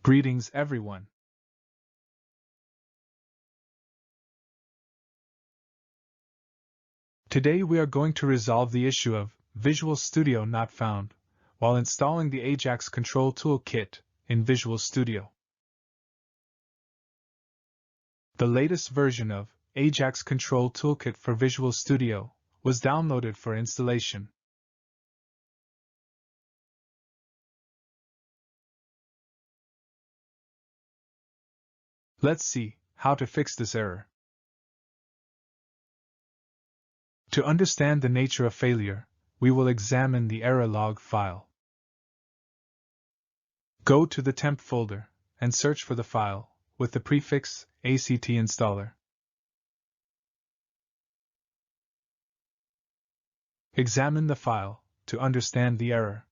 Greetings everyone. Today we are going to resolve the issue of Visual Studio not found while installing the AJAX Control Toolkit in Visual Studio. The latest version of AJAX Control Toolkit for Visual Studio was downloaded for installation. Let's see how to fix this error. To understand the nature of failure, we will examine the error log file. Go to the temp folder and search for the file with the prefix ACT installer. Examine the file to understand the error.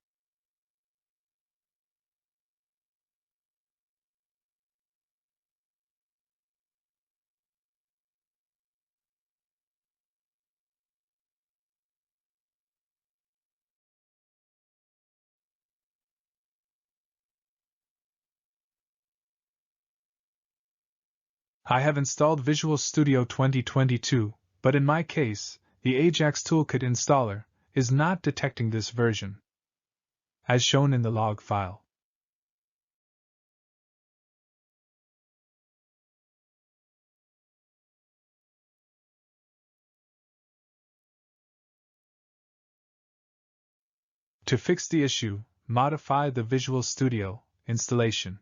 I have installed Visual Studio 2022, but in my case, the AJAX Toolkit installer is not detecting this version, as shown in the log file. To fix the issue, modify the Visual Studio installation.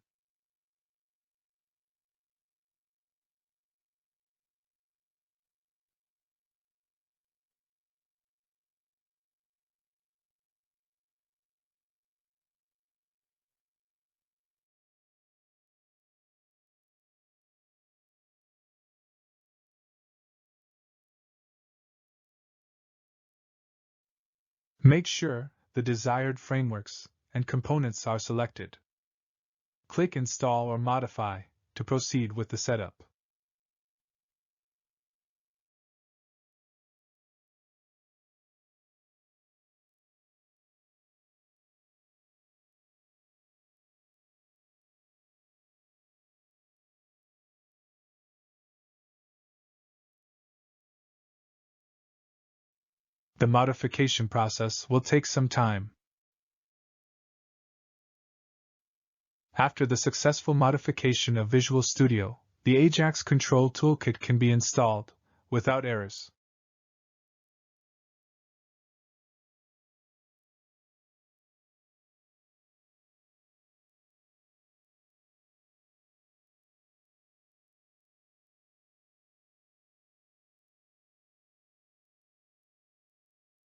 Make sure the desired frameworks and components are selected. Click Install or Modify to proceed with the setup. The modification process will take some time. After the successful modification of Visual Studio, the AJAX Control Toolkit can be installed without errors.